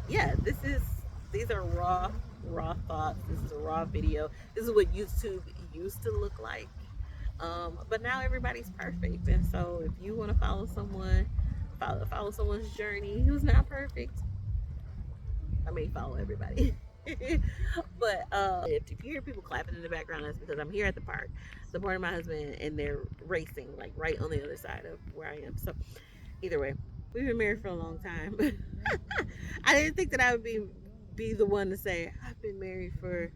yeah, these are raw thoughts. This is a raw video. This is what YouTube used to look like. But now everybody's perfect, and so if you want to follow someone, follow someone's journey who's not perfect. I mean, follow everybody. But if you hear people clapping in the background, that's because I'm here at the park supporting my husband, and they're racing like right on the other side of where I am. So either way, we've been married for a long time. I didn't think that I would be the one to say I've been married for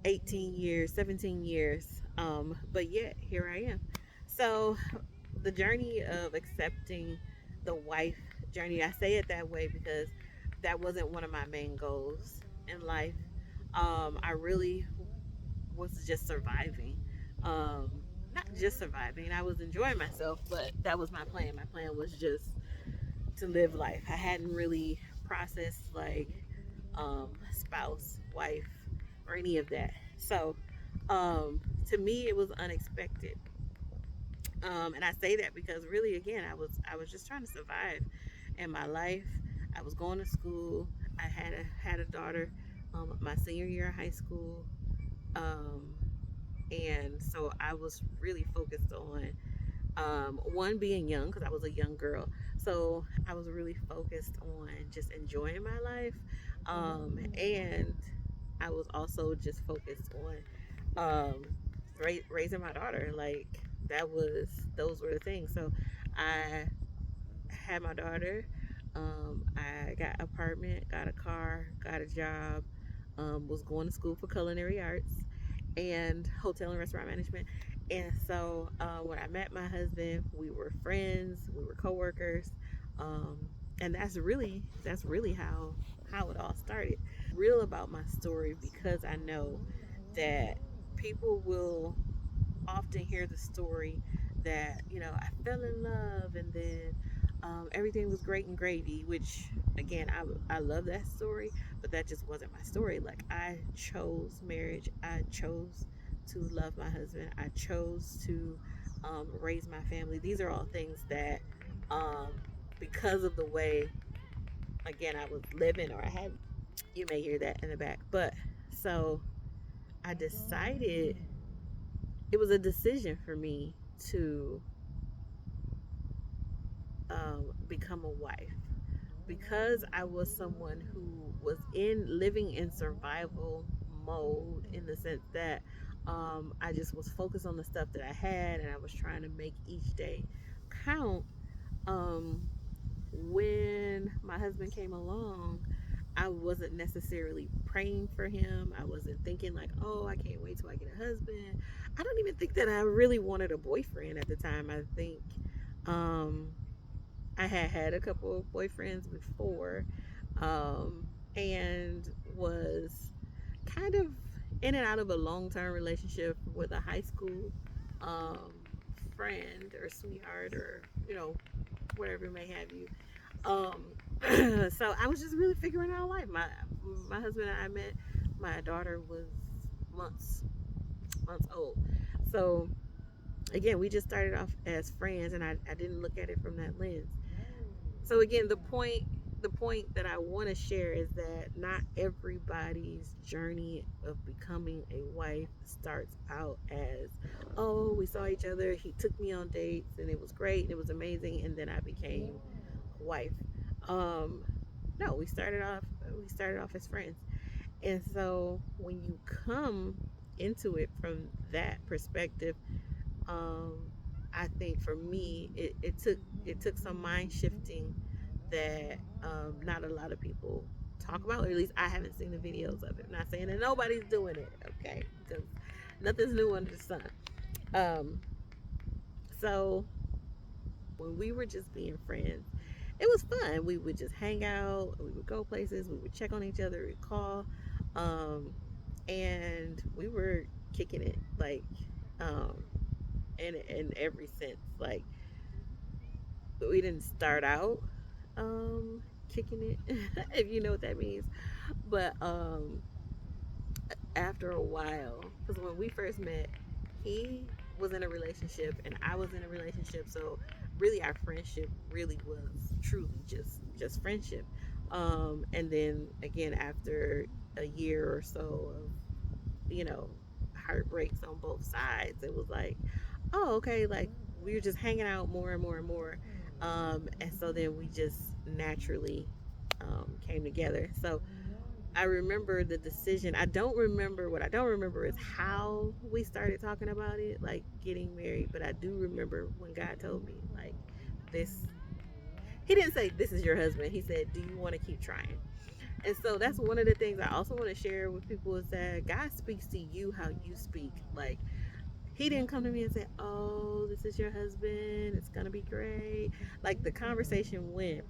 18 years, 17 years. But yet here I am. So the journey of accepting the wife journey, I say it that way because that wasn't one of my main goals in life. I really was just surviving. Um, Not just surviving. I was enjoying myself, but that was my plan. My plan was just to live life. I hadn't really processed like spouse, wife, or any of that. So to me, it was unexpected. And I say that because really, again, I was just trying to survive in my life. I was going to school. I had a daughter, my senior year of high school, um, and so I was really focused on one being young because I was a young girl. So I was really focused on just enjoying my life, and I was also just focused on raising my daughter. Like those were the things. So I had my daughter. I got an apartment, got a car, got a job. Was going to school for culinary arts and hotel and restaurant management. And so when I met my husband, we were friends, we were coworkers, um, and that's really how it all started. Real about my story because I know that people will often hear the story that I fell in love and then everything was great and gravy, which again I love that story, but that just wasn't my story. Like I chose marriage, I chose to love my husband, I chose to raise my family. These are all things that um, because of the way again I was living, or I had, you may hear that in the back, but so I decided, it was a decision for me to become a wife because I was someone who was in living in survival mode in the sense that I just was focused on the stuff that I had and I was trying to make each day count. Um, when my husband came along, I wasn't necessarily praying for him. I wasn't thinking like, oh, I can't wait till I get a husband. I don't even think that I really wanted a boyfriend at the time. I think um, I had had a couple of boyfriends before, um, and was kind of in and out of a long term relationship with a high school um, friend or sweetheart or whatever may have you. Um, so I was just really figuring out life. My husband and I met. My daughter was months months old. So again, we just started off as friends, and I didn't look at it from that lens. So again, the point that I want to share is that not everybody's journey of becoming a wife starts out as, oh, we saw each other, he took me on dates and it was great and it was amazing, and then I became a wife. Um, no, we started off as friends. And so when you come into it from that perspective, um, I think for me, it took some mind shifting that not a lot of people talk about. Or at least I haven't seen the videos of it. I'm not saying that nobody's doing it, okay? Because nothing's new under the sun. Um, so when we were just being friends, it was fun. We would just hang out. We would go places. We would check on each other. We'd call, um, and we were kicking it like um, in every sense. Like we didn't start out kicking it, if you know what that means. But after a while, because when we first met, he was in a relationship and I was in a relationship, so really our friendship really was truly just friendship. And then again, after a year or so of, you know, heartbreaks on both sides, it was like, oh, okay, like we were just hanging out more and more and more. And so then we just naturally came together. So I remember the decision. I don't remember what I don't remember is how we started talking about it, like getting married. But I do remember when God told me, like, this. He didn't say, this is your husband. He said, do you want to keep trying? And so that's one of the things I also want to share with people is that God speaks to you how you speak. Like, he didn't come to me and say, oh, this is your husband. It's going to be great. Like, the conversation went,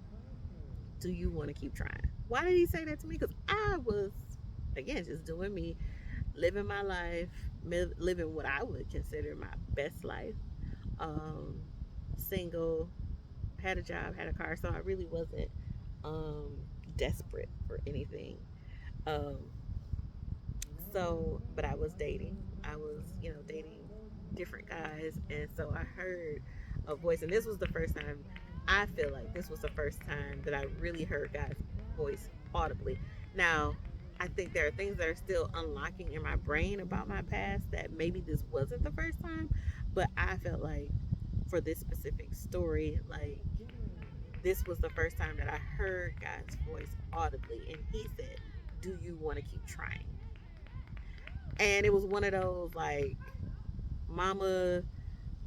do you want to keep trying? Why did he say that to me? Because I was, again, just doing me, living my life, living what I would consider my best life. Um, Single, had a job, had a car, so I really wasn't um, desperate for anything. Um, but I was dating. I was, dating different guys, and so I heard a voice, and this was the first time. I feel like this was the first time that I really heard God's voice audibly. Now, I think there are things that are still unlocking in my brain about my past that maybe this wasn't the first time, but I felt like for this specific story, like this was the first time that I heard God's voice audibly, and He said, "Do you want to keep trying?" And it was one of those like, "Mama,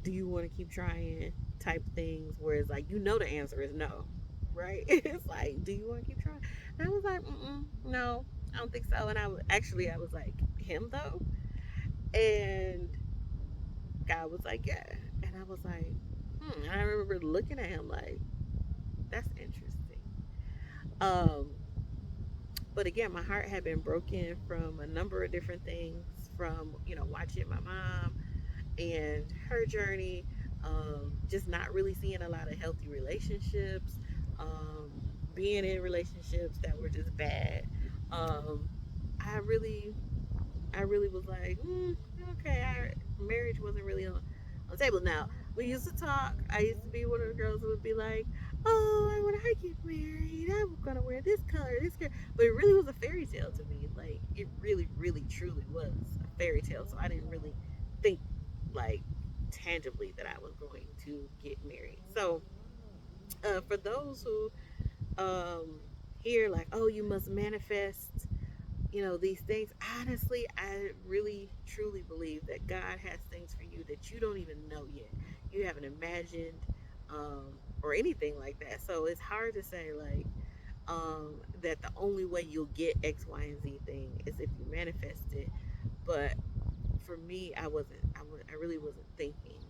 do you want to keep trying?" type things, where it's like, the answer is no, right? It's like, "Do you want to keep trying?" And I was like, "No, I don't think so." And I was like, "Him though?" And God was like, "Yeah," and I was like, And I remember looking at him like, "That's interesting." Um, But again, my heart had been broken from a number of different things, from watching my mom and her journey, just not really seeing a lot of healthy relationships, um, being in relationships that were just bad. Um, I really, I really was like, okay, marriage wasn't really on the table. Now, we used to talk. I used to be one of the girls who would be like, oh, when I get married, I'm gonna wear this color, this color. But it really was a fairy tale to me. Like, it really, really, truly was a fairy tale. So I didn't really think, like, tangibly that I was going to get married. So, for those who um, hear like, oh, you must manifest these things, honestly, I really truly believe that God has things for you that you don't even know yet, you haven't imagined, or anything like that. So it's hard to say, like, that the only way you'll get X, Y, and Z thing is if you manifest it. But for me, I really wasn't thinking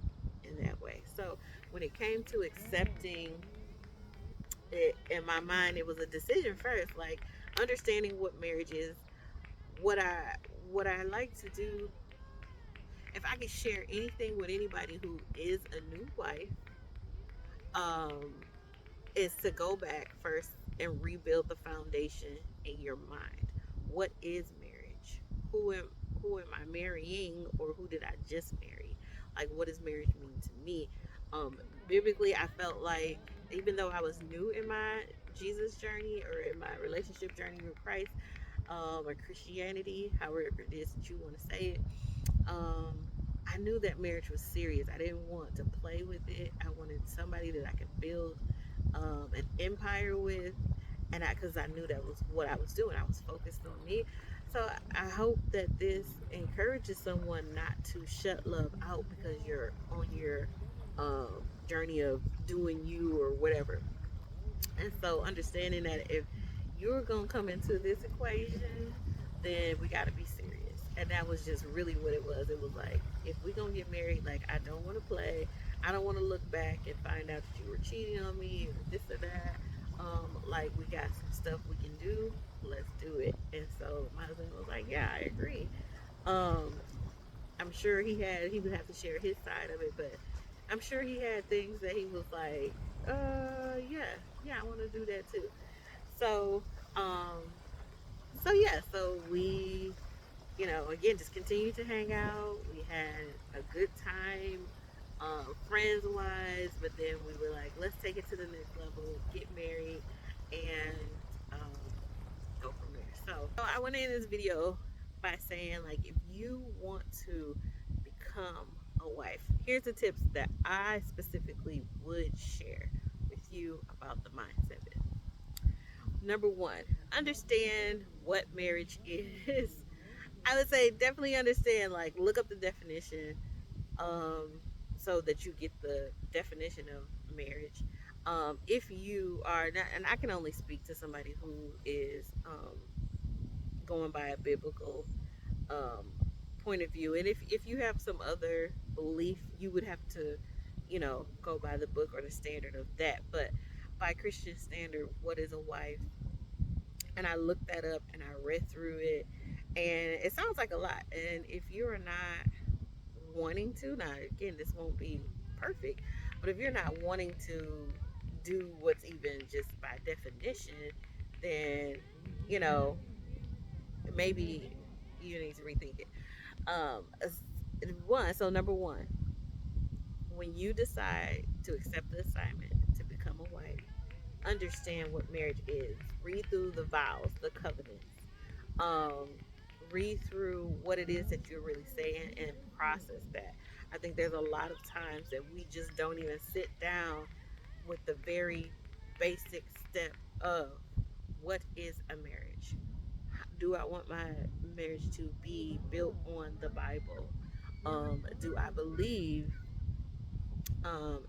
in that way. So when it came to accepting it, in my mind, it was a decision first, like understanding what marriage is. What I like to do, if I could share anything with anybody who is a new wife, um, is to go back first and rebuild the foundation in your mind. What is marriage? Who am who am I marrying, or who did I just marry? Like, what does marriage mean to me? Biblically, I felt like, even though I was new in my Jesus journey, or in my relationship journey with Christ, or Christianity, however it is that you want to say it, um, I knew that marriage was serious. I didn't want to play with it. I wanted somebody that I could build an empire with, and because I knew that was what I was doing. I was focused on me. So I hope that this encourages someone not to shut love out because you're on your journey of doing you or whatever. And so understanding that if you're gonna come into this equation, then we gotta be serious. And that was just really what it was. It was like, if we gonna get married, like, I don't wanna play. I don't wanna look back and find out that you were cheating on me or this or that. Like, we got some stuff we can do. Let's do it. And so my husband was like, yeah, I agree. Um, I'm sure he would have to share his side of it, but I'm sure he had things that he was like, yeah, yeah, I want to do that too. So, um, so we, again, just continued to hang out. We had a good time, friends wise, but then we were like, let's take it to the next level, get married, and I went in this video by saying, like, if you want to become a wife, here's the tips that I specifically would share with you about the mindset of it. Number one, understand what marriage is. I would say definitely understand, like, look up the definition, um, so that you get the definition of marriage. If you are not, and I can only speak to somebody who is going by a biblical um, point of view, and if you have some other belief, you would have to, go by the book or the standard of that. But by Christian standard, what is a wife? And I looked that up and I read through it, and it sounds like a lot. And if you are not wanting to, now again, this won't be perfect, but if you're not wanting to do what's even just by definition, then you know maybe you need to rethink it. So number one, when you decide to accept the assignment to become a wife, understand what marriage is. Read through the vows, the covenants. Um, read through what it is that you're really saying and process that. I think there's a lot of times that we just don't even sit down with the very basic step of what is a marriage. Do I want my marriage to be built on the Bible? Do I believe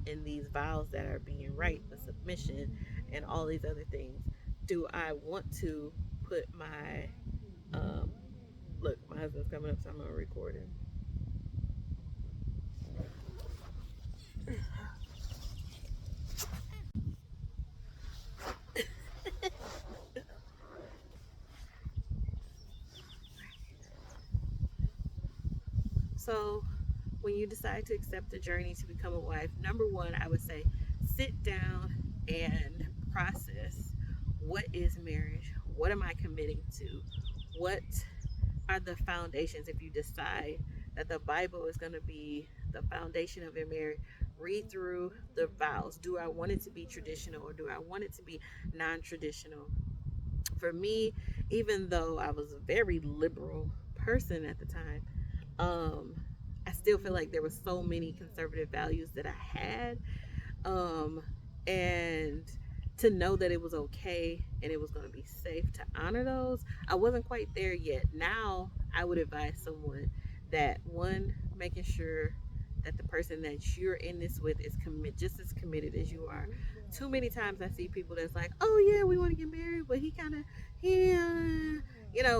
in these vows that are being right, the submission, and all these other things? Do I want to put my um, look? My husband's coming up, so I'm gonna record him. So, when you decide to accept the journey to become a wife, number one, I would say sit down and process what is marriage? What am I committing to? What are the foundations? If you decide that the Bible is going to be the foundation of your marriage, read through the vows. Do I want it to be traditional or do I want it to be non traditional? For me, even though I was a very liberal person at the time, um, I still feel like there were so many conservative values that I had. Um, and to know that it was okay and it was going to be safe to honor those, I wasn't quite there yet. Now, I would advise someone that one, making sure that the person that you're in this with is just as committed as you are. Too many times I see people that's like, oh yeah, we want to get married, but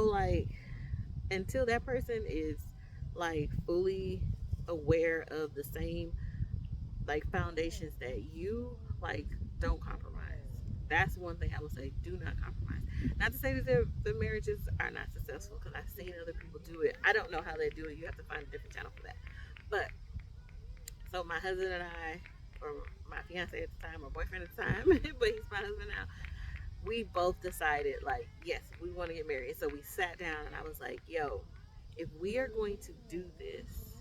like, until that person is like fully aware of the same like foundations that you like, don't compromise. That's one thing I would say, do not compromise. Not to say that the marriages are not successful, because I've seen other people do it. I don't know how they do it. You have to find a different channel for that. But so my husband and I, or my fiance at the time, or boyfriend at the time, but he's my husband now, we both decided, like, yes, we want to get married. So we sat down and I was like, yo, if we are going to do this,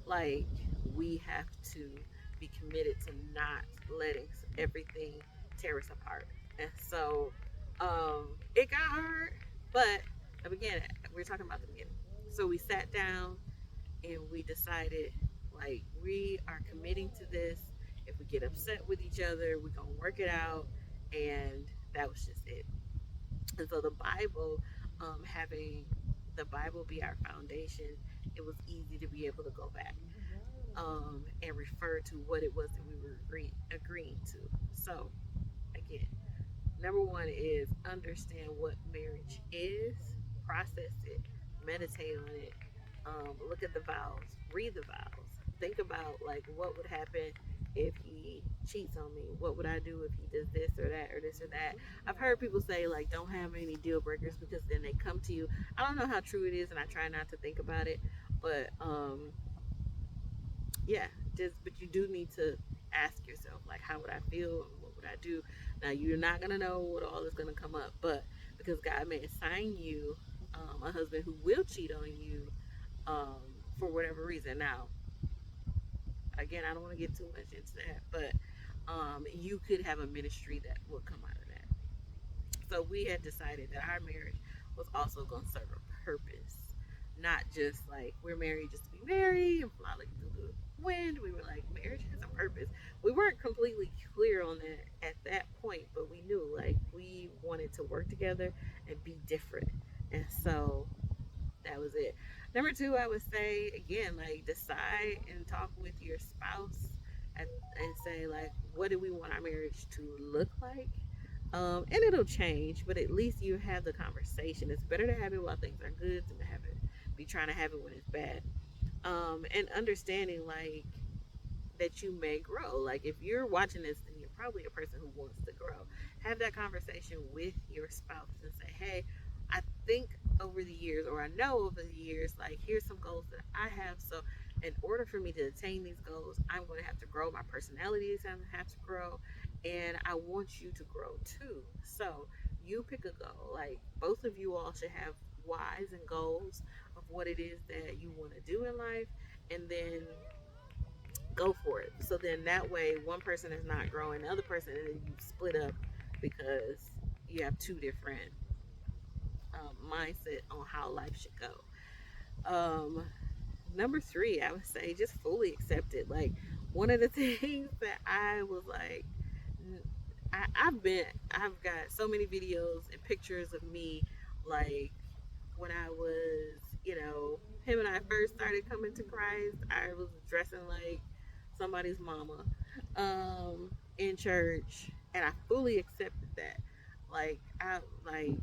like, we have to be committed to not letting everything tear us apart. And so it got hard, but again, we're talking about the beginning. So we sat down and we decided, like, we are committing to this. If we get upset with each other, we're gonna work it out. And that was just it. And so the Bible, having the Bible be our foundation, it was easy to be able to go back and refer to what it was that we were agreeing to. So again, number one is understand what marriage is, process it, meditate on it, look at the vows, read the vows, think about, like, what would happen if he cheats on me? What would I do if he does this or that or this or that? I've heard people say, like, don't have any deal breakers because then they come to you. I don't know how true it is, and I try not to think about it, but yeah, but you do need to ask yourself, like, how would I feel? What would I do? Now, you're not gonna know what all is gonna come up, but because God may assign you a husband who will cheat on you um, for whatever reason. Now, again, I don't want to get too much into that, but you could have a ministry that will come out of that. So we had decided that our marriage was also going to serve a purpose. Not just like we're married just to be married and fly like through the wind. We were like, marriage has a purpose. We weren't completely clear on that at that point, but we knew like we wanted to work together and be different. And so that was it. Number two, I would say again, like decide and talk with your spouse and say like, what do we want our marriage to look like? And it'll change, but at least you have the conversation. It's better to have it while things are good than to have it be trying to have it when it's bad. And understanding like that you may grow. Like if you're watching this, then you're probably a person who wants to grow. Have that conversation with your spouse and say, hey, I think over the years, or I know over the years, like here's some goals that I have. So in order for me to attain these goals, I'm going to have to grow. My personality is going to have to grow, and I want you to grow too. So you pick a goal. Like both of you all should have whys and goals of what it is that you want to do in life, and then go for it. So then that way, one person is not growing, the other person, and then you split up because you have two different mindset on how life should go. Number three, I would say just fully accept it. Like one of the things that I was like, I've got so many videos and pictures of me, like when I was, him and I first started coming to Christ. I was dressing like somebody's mama, in church, and I fully accepted that. Like I like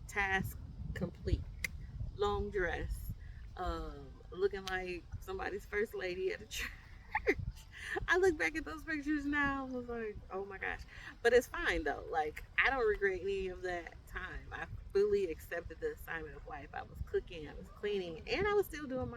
task complete, long dress, looking like somebody's first lady at a church. I look back at those pictures now, I was like, oh my gosh. But it's fine though. Like, I don't regret any of that time. I fully accepted the assignment of wife. I was cooking, I was cleaning, and I was still doing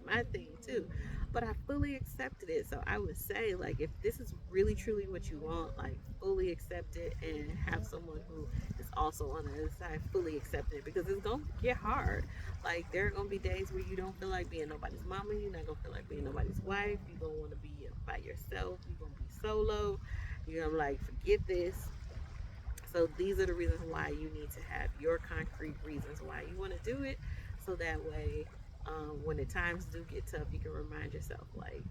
my thing too. But I fully accepted it. So I would say, like, if this is really truly what you want, like, fully accept it and have someone who is also on the other side fully accept it, because it's going to get hard. Like there are gonna be days where you don't feel like being nobody's mama. You're not gonna feel like being nobody's wife. You're gonna want to be by yourself. You're gonna be solo. You're gonna like forget this. So these are the reasons why you need to have your concrete reasons why you want to do it. So that way, when the times do get tough, you can remind yourself like,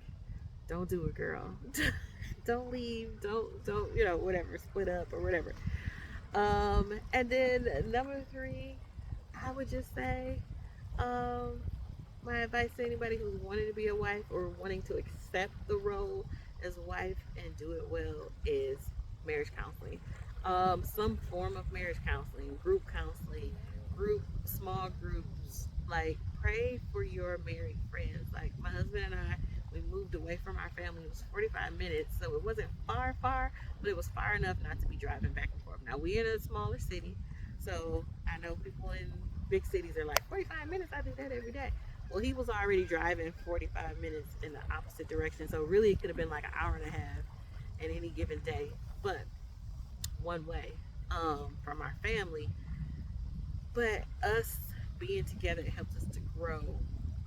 don't do it, girl. Don't leave. Don't whatever. Split up or whatever. And then number three, I would just say um, my advice to anybody who's wanting to be a wife or wanting to accept the role as a wife and do it well is marriage counseling. Some form of marriage counseling, small groups. Like, pray for your married friends. Like, my husband and I, we moved away from our family. It was 45 minutes, so it wasn't far, but it was far enough not to be driving back and forth. Now, we're in a smaller city, so I know people in big cities are like, 45 minutes, I do that every day. Well, he was already driving 45 minutes in the opposite direction, so really it could have been like an hour and a half in any given day, but one way, from our family. But us being together, it helps us to grow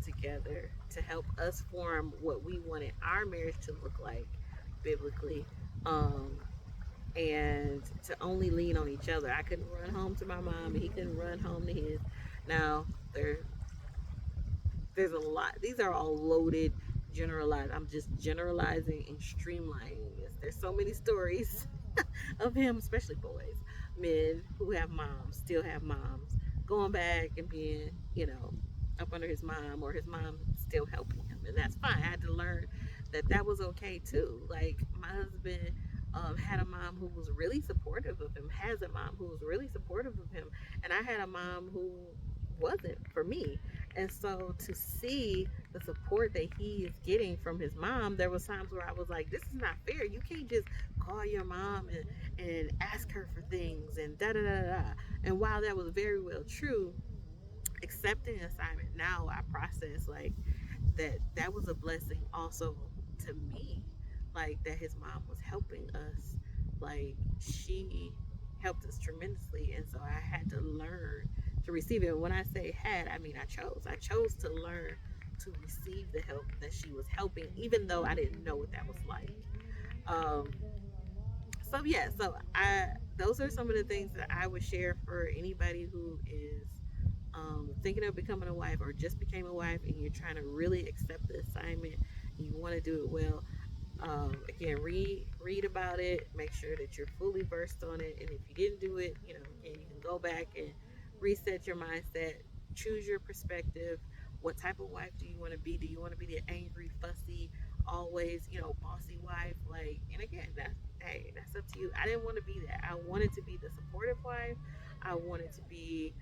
together, to help us form what we wanted our marriage to look like biblically. Um, and to only lean on each other. I couldn't run home to my mom, and he couldn't run home to his. Now, there's a lot. These are all loaded, generalized. I'm just generalizing and streamlining this. There's so many stories of him, especially boys, men who have moms, still have moms, going back and being, up under his mom, or his mom still helping him. And that's fine. I had to learn that that was okay too. Like, my husband had a mom who was really supportive of him, has a mom who was really supportive of him. And I had a mom who wasn't for me. And so to see the support that he is getting from his mom, there was times where I was like, this is not fair. You can't just call your mom and ask her for things and da da da da. And while that was very well true, accepting assignment now, I process like that was a blessing also to me. Like that his mom was helping us. Like she helped us tremendously, and so I had to learn to receive it. And when I say had, I mean I chose to learn to receive the help that she was helping, even though I didn't know what that was like. um so yeah, so those are some of the things that I would share for anybody who is thinking of becoming a wife or just became a wife and you're trying to really accept the assignment and you want to do it well. Again, read about it, make sure that you're fully versed on it, and if you didn't do it, again, you can go back and reset your mindset, choose your perspective. What type of wife do you want to be? Do you want to be the angry, fussy, always, bossy wife? Like, and again, that's up to you. I didn't want to be that. I wanted to be the supportive wife. I wanted to be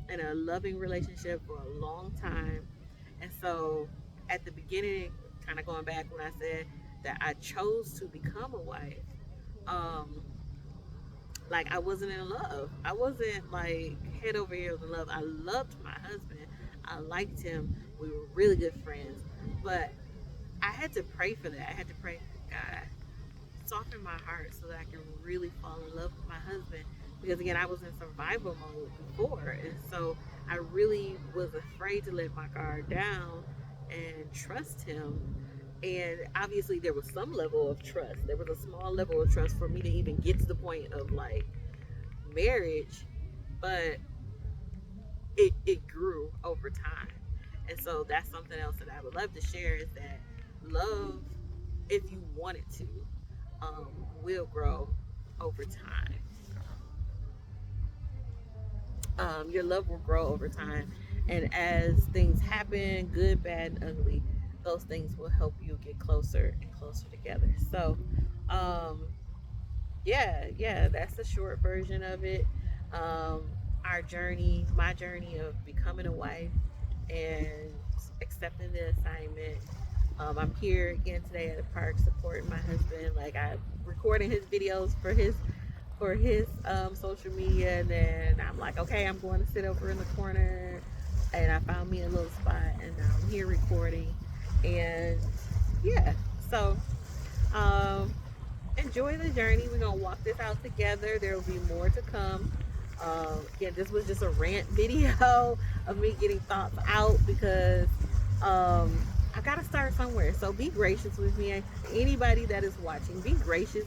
in a loving relationship for a long time. And so at the beginning, kind of going back when I said that I chose to become a wife, um, like I wasn't in love. I wasn't like head over heels in love. I loved my husband. I liked him. We were really good friends. But I had to pray for that. I had to pray, God, soften my heart so that I can really fall in love with my husband. Because again, I was in survival mode before. And so I really was afraid to let my guard down and trust him. And obviously, there was some level of trust. There was a small level of trust for me to even get to the point of like marriage, but it grew over time. And so that's something else that I would love to share is that love, if you want it to, will grow over time. Your love will grow over time. And as things happen, good, bad, and ugly, those things will help you get closer and closer together. So, um, yeah, that's the short version of it. Um, our journey, my journey of becoming a wife and accepting the assignment. I'm here again today at the park supporting my husband. Like I'm recording his videos for his social media, and then I'm like, okay, I'm going to sit over in the corner, and I found me a little spot, and I'm here recording, and yeah, so um, enjoy the journey. We're gonna walk this out together. There will be more to come. Again, this was just a rant video of me getting thoughts out because I gotta start somewhere. So be gracious with me. Anybody that is watching, be gracious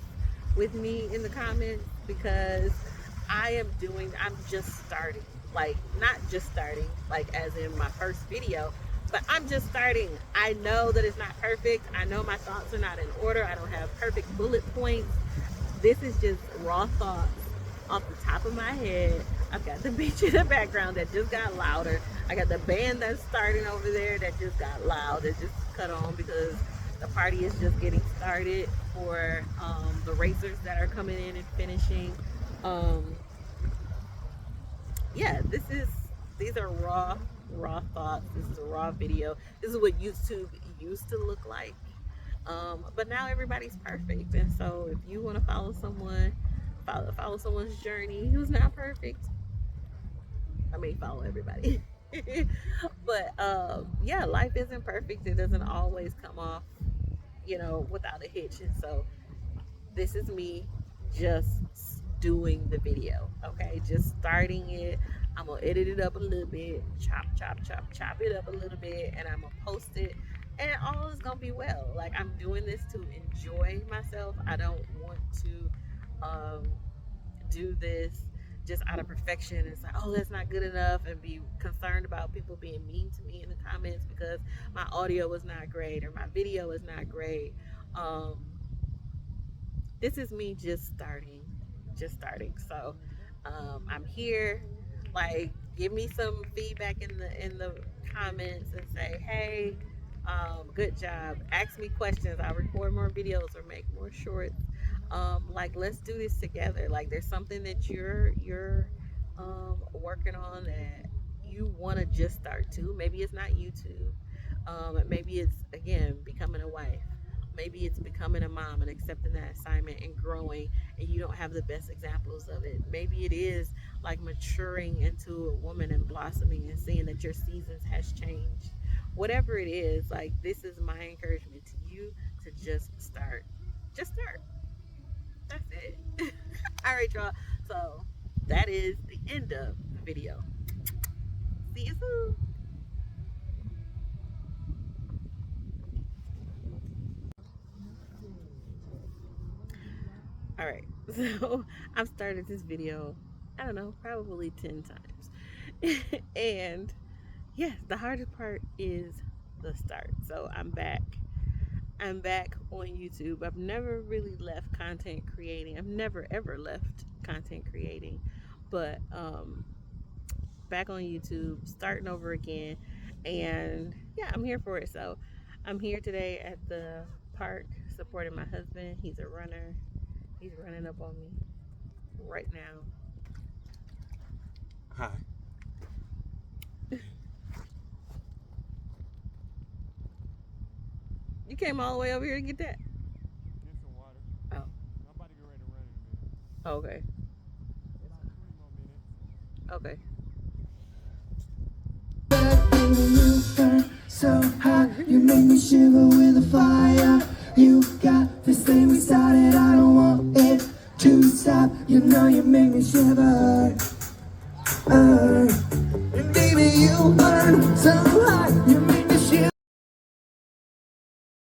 with me in the comments because I'm just starting. Like, not just starting, like as in my first video, but I'm just starting. I know that it's not perfect. I know my thoughts are not in order. I don't have perfect bullet points. This is just raw thoughts off the top of my head. I've got the beach in the background that just got louder. I got the band that's starting over there that just got loud. It just cut on because the party is just getting started for the racers that are coming in and finishing. Um, yeah, these are raw thoughts. This is a raw video. This is what YouTube used to look like. But now everybody's perfect, and so if you want to follow someone, follow someone's journey who's not perfect. I mean, follow everybody. But yeah, life isn't perfect. It doesn't always come off, without a hitch. And so this is me just doing the video, okay, just starting it. I'm gonna edit it up a little bit, chop it up a little bit, and I'm gonna post it, and all is gonna be well. Like, I'm doing this to enjoy myself. I don't want to um do this just out of perfection. It's like, oh, that's not good enough, and be concerned about people being mean to me in the comments because my audio was not great or my video is not great. um this is me just starting. So I'm here. Like, give me some feedback in the comments and say, hey, good job. Ask me questions. I'll record more videos or make more shorts. Like, let's do this together. Like, there's something that you're working on that you want to just start too. Maybe it's not YouTube. Maybe it's, again, becoming a wife. Maybe it's becoming a mom and accepting that assignment and growing, and you don't have the best examples of it. Maybe it is like maturing into a woman and blossoming and seeing that your seasons has changed. Whatever it is, like, this is my encouragement to you to just start. Just start. That's it. All right, y'all. So that is the end of the video. See you soon. All right. So I've started this video, I don't know, probably 10 times. And yes, the hardest part is the start. So I'm back. I'm back on YouTube. I've never really left content creating. I've never ever left content creating. But back on YouTube, starting over again. And yeah, I'm here for it. So I'm here today at the park supporting my husband. He's a runner. He's running up on me right now. Hi. You came all the way over here to get that? Get some water. Oh. I'm about to get ready to run in a minute. Okay. About 20 more minutes. Okay. So hot, you make me shiver with the fire. You got this thing we started, I don't want it to stop. You know you make me shiver. And baby, you burn so hot.